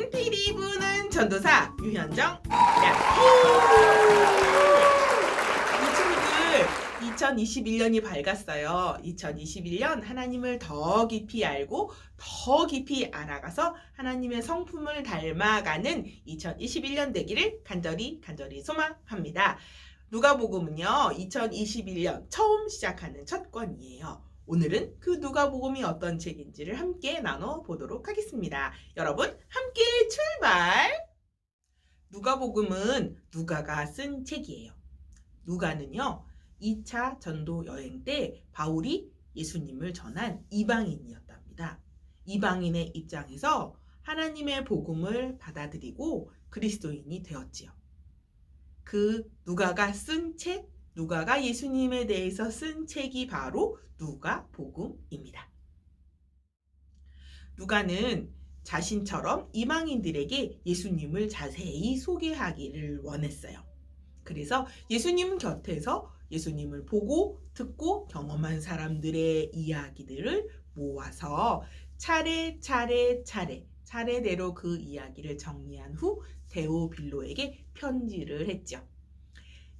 나는 피리 부는 전도사 유현정 야히! 이 친구들 2021년이 밝았어요. 2021년 하나님을 더 깊이 알고 더 깊이 알아가서 하나님의 성품을 닮아가는 2021년 되기를 간절히 소망합니다. 누가복음은요 2021년 처음 시작하는 첫 권이에요. 오늘은 그 누가복음이 어떤 책인지를 함께 나눠보도록 하겠습니다. 여러분 함께 출발! 누가복음은 누가가 쓴 책이에요. 누가는요 2차 전도 여행 때 바울이 예수님을 전한 이방인이었답니다. 이방인의 입장에서 하나님의 복음을 받아들이고 그리스도인이 되었지요. 그 누가가 쓴 책, 누가가 예수님에 대해서 쓴 책이 바로 누가복음입니다. 누가는 자신처럼 이방인들에게 예수님을 자세히 소개하기를 원했어요. 그래서 예수님 곁에서 예수님을 보고 듣고 경험한 사람들의 이야기들을 모아서 차례대로 그 이야기를 정리한 후 데오빌로에게 편지를 했죠.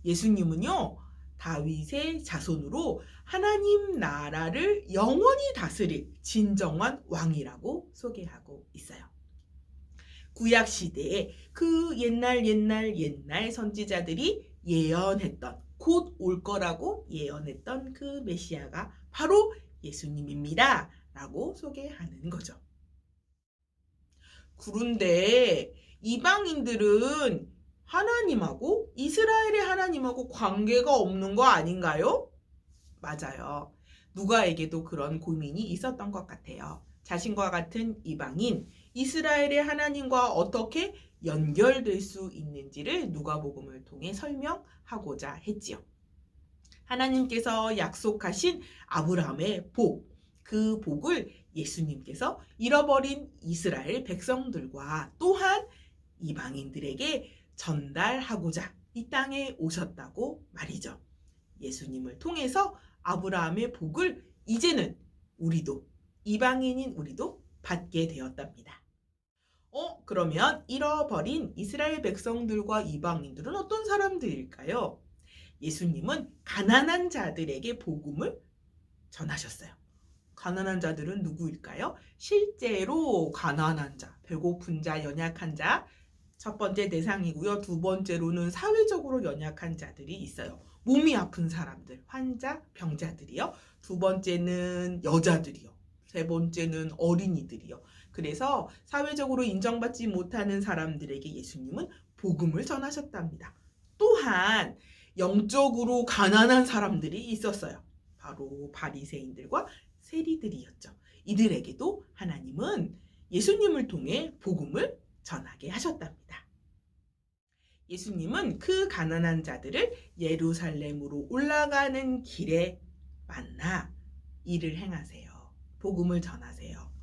예수님은요 다윗의 자손으로 하나님 나라를 영원히 다스릴 진정한 왕이라고 소개하고 있어요. 구약 시대에 그 옛날 선지자들이 예언했던 곧 올 거라고 예언했던 그 메시아가 바로 예수님입니다 라고 소개하는 거죠. 그런데 이방인들은 하나님하고 이스라엘의 하나님하고 관계가 없는 거 아닌가요? 맞아요. 누가에게도 그런 고민이 있었던 것 같아요. 자신과 같은 이방인, 이스라엘의 하나님과 어떻게 연결될 수 있는지를 누가복음을 통해 설명하고자 했지요. 하나님께서 약속하신 아브라함의 복, 그 복을 예수님께서 잃어버린 이스라엘 백성들과 또한 이방인들에게 전달하고자 이 땅에 오셨다고 말이죠. 예수님을 통해서 아브라함의 복을 이제는 우리도 이방인인 우리도 받게 되었답니다. 그러면 잃어버린 이스라엘 백성들과 이방인들은 어떤 사람들일까요? 예수님은 가난한 자들에게 복음을 전하셨어요. 가난한 자들은 누구일까요? 실제로 가난한 자, 배고픈 자, 연약한 자, 첫 번째 대상이고요. 두 번째로는 사회적으로 연약한 자들이 있어요. 몸이 아픈 사람들, 환자, 병자들이요. 두 번째는 여자들이요. 세 번째는 어린이들이요. 그래서 사회적으로 인정받지 못하는 사람들에게 예수님은 복음을 전하셨답니다. 또한 영적으로 가난한 사람들이 있었어요. 바로 바리새인들과 세리들이었죠. 이들에게도 하나님은 예수님을 통해 복음을 전하게 하셨답니다. 예수님은 그 가난한 자들을 예루살렘으로 올라가는 길에 만나 일을 행하세요. 복음을 전하세요.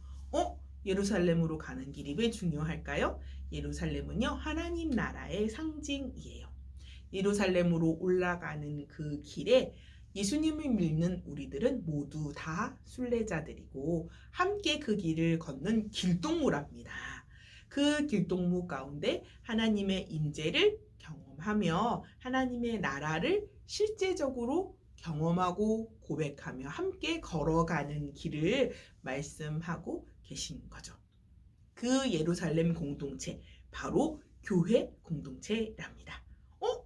예루살렘으로 가는 길이 왜 중요할까요? 예루살렘은요 하나님 나라의 상징이에요. 예루살렘으로 올라가는 그 길에 예수님을 믿는 우리들은 모두 다 순례자들이고 함께 그 길을 걷는 길동무랍니다. 그 길동무 가운데 하나님의 임재를 경험하며 하나님의 나라를 실제적으로 경험하고 고백하며 함께 걸어가는 길을 말씀하고 계신 거죠. 그 예루살렘 공동체 바로 교회 공동체랍니다.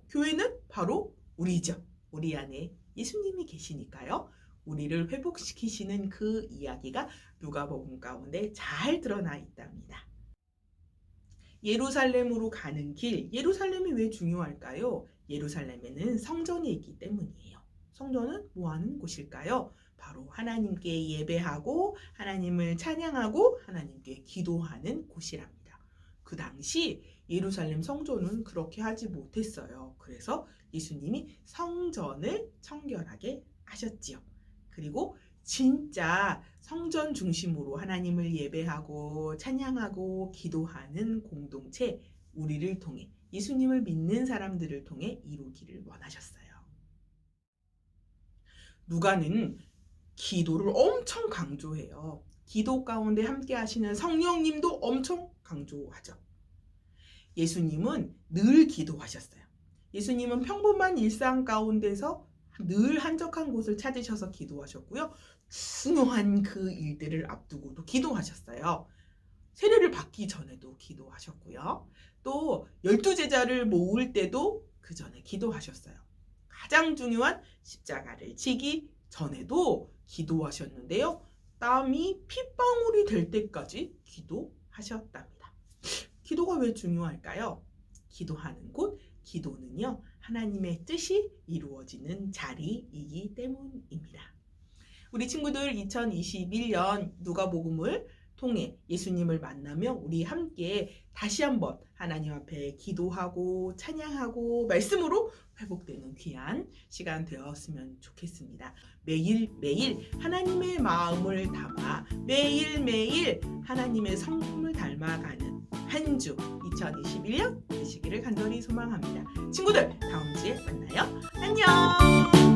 교회는 바로 우리죠. 우리 안에 예수님이 계시니까요. 우리를 회복시키시는 그 이야기가 누가복음 가운데 잘 드러나 있답니다. 예루살렘으로 가는 길, 예루살렘이 왜 중요할까요? 예루살렘에는 성전이 있기 때문이에요. 성전은 뭐 하는 곳일까요? 바로 하나님께 예배하고 하나님을 찬양하고 하나님께 기도하는 곳이랍니다. 그 당시 예루살렘 성전은 그렇게 하지 못했어요. 그래서 예수님이 성전을 청결하게 하셨지요. 그리고 진짜 성전 중심으로 하나님을 예배하고 찬양하고 기도하는 공동체 우리를 통해 예수님을 믿는 사람들을 통해 이루기를 원하셨어요. 누가는 기도를 엄청 강조해요. 기도 가운데 함께 하시는 성령님도 엄청 강조하죠. 예수님은 늘 기도하셨어요. 예수님은 평범한 일상 가운데서 늘 한적한 곳을 찾으셔서 기도하셨고요. 중요한 그 일들을 앞두고도 기도하셨어요. 세례를 받기 전에도 기도하셨고요. 또 12제자를 모을 때도 그 전에 기도하셨어요. 가장 중요한 십자가를 지기 전에도 기도하셨는데요. 땀이 핏방울이 될 때까지 기도하셨답니다. 기도가 왜 중요할까요? 기도하는 곳, 기도는요, 하나님의 뜻이 이루어지는 자리이기 때문입니다. 우리 친구들 2021년 누가복음을 통해 예수님을 만나며 우리 함께 다시 한번 하나님 앞에 기도하고 찬양하고 말씀으로 회복되는 귀한 시간 되었으면 좋겠습니다. 매일매일 하나님의 마음을 담아 매일매일 하나님의 성품을 닮아가는 한 주 2021년 되시기를 간절히 소망합니다. 친구들 다음 주에 만나요. 안녕.